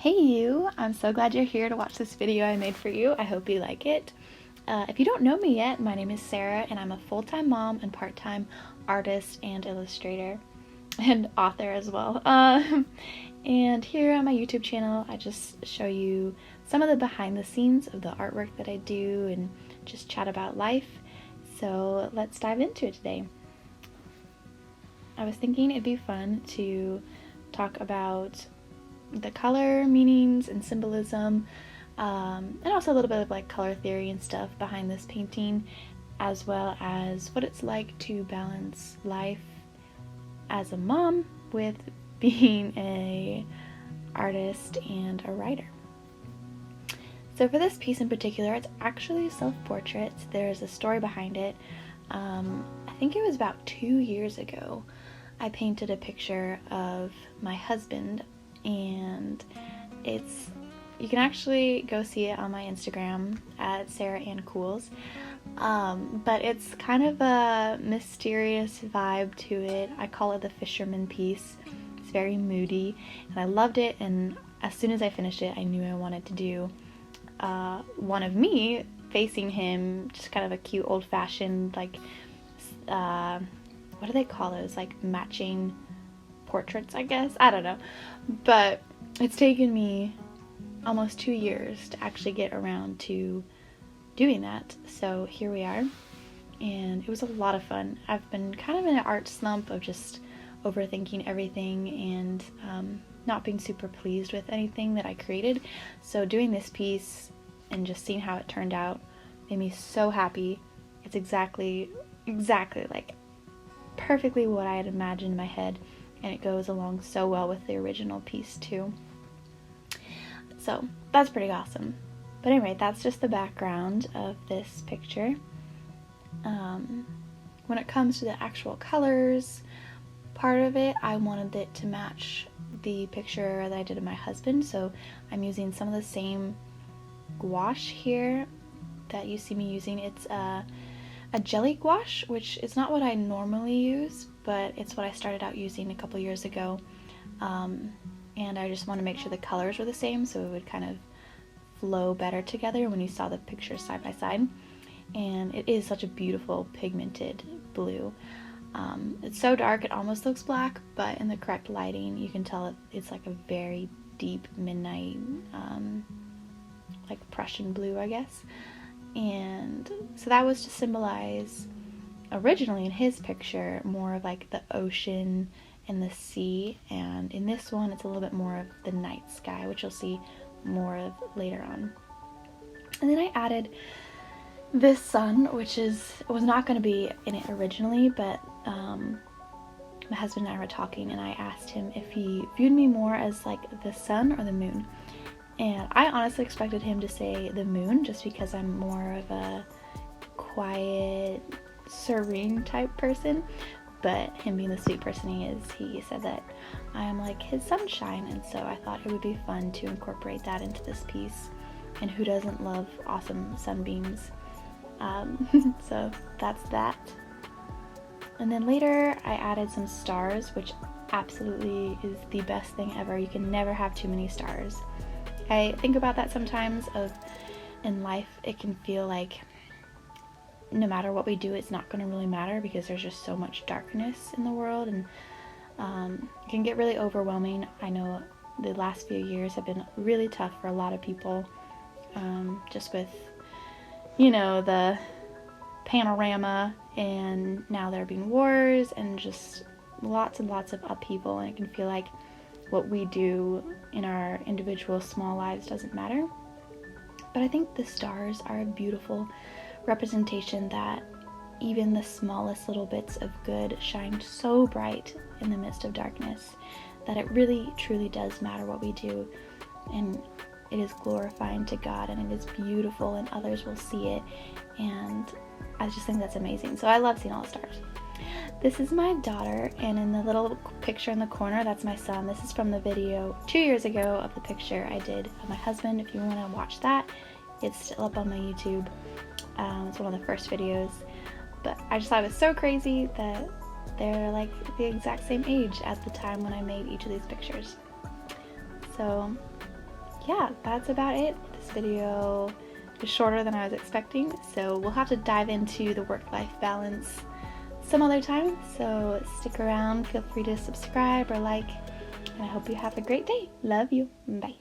Hey you! I'm so glad you're here to watch this video I made for you. I hope you like it. If you don't know me yet, my name is Sarah and I'm a full-time mom and part-time artist and illustrator and author as well. And here on my YouTube channel, I just show you some of the behind the scenes of the artwork that I do and just chat about life. So let's dive into it today. I was thinking it'd be fun to talk about the color meanings and symbolism, and also a little bit of like color theory and stuff behind this painting, as well as what it's like to balance life as a mom with being a artist and a writer. So for this piece in particular, it's actually self-portrait. There's a story behind it. I think it was about 2 years ago I painted a picture of my husband, and you can actually go see it on my Instagram at Sarah Ann Cools. But it's kind of a mysterious vibe to it. I call it the fisherman piece. It's very moody and I loved it, and as soon as I finished it I knew I wanted to do one of me facing him, just kind of a cute old-fashioned, like what do they call those, like matching portraits, I guess? I don't know. But it's taken me almost 2 years to actually get around to doing that. So here we are, and it was a lot of fun. I've been kind of in an art slump of just overthinking everything and not being super pleased with anything that I created. So doing this piece and just seeing how it turned out made me so happy. It's exactly like perfectly what I had imagined in my head, and it goes along so well with the original piece too. So that's pretty awesome. But anyway, that's just the background of this picture. When it comes to the actual colors part of it, I wanted it to match the picture that I did of my husband, so I'm using some of the same gouache here that you see me using. It's a jelly gouache, which is not what I normally use, but it's what I started out using a couple years ago. And I just want to make sure the colors were the same so it would kind of flow better together when you saw the pictures side by side. And it is such a beautiful pigmented blue. It's so dark it almost looks black, but in the correct lighting you can tell it's like a very deep midnight, like Prussian blue, I guess. And so that was to symbolize, originally in his picture, more of like the ocean and the sea, and in this one it's a little bit more of the night sky, which you'll see more of later on. And then I added this sun, which was not going to be in it originally, but my husband and I were talking and I asked him if he viewed me more as like the sun or the moon. And I honestly expected him to say the moon, just because I'm more of a quiet, serene type person. But him being the sweet person he is, he said that I am like his sunshine, and so I thought it would be fun to incorporate that into this piece. And who doesn't love awesome sunbeams? So that's that. And then later I added some stars, which absolutely is the best thing ever. You can never have too many stars. I think about that sometimes in life. It can feel like no matter what we do, it's not going to really matter because there's just so much darkness in the world, and it can get really overwhelming. I know the last few years have been really tough for a lot of people, just with, the panorama, and now there being wars and just lots and lots of upheaval, and it can feel like what we do in our individual small lives doesn't matter. But I think the stars are a beautiful representation that even the smallest little bits of good shine so bright in the midst of darkness that it really truly does matter what we do, and it is glorifying to God, and it is beautiful, and others will see it, and I just think that's amazing. So I love seeing all the stars. This is my daughter, and in the little picture in the corner, that's my son. This is from the video 2 years ago of the picture I did of my husband. If you want to watch that, it's still up on my YouTube. It's one of the first videos, but I just thought it was so crazy that they're like the exact same age at the time when I made each of these pictures. So yeah, that's about it. This video is shorter than I was expecting, so we'll have to dive into the work-life balance some other time. So stick around, feel free to subscribe or like, and I hope you have a great day. Love you. Bye.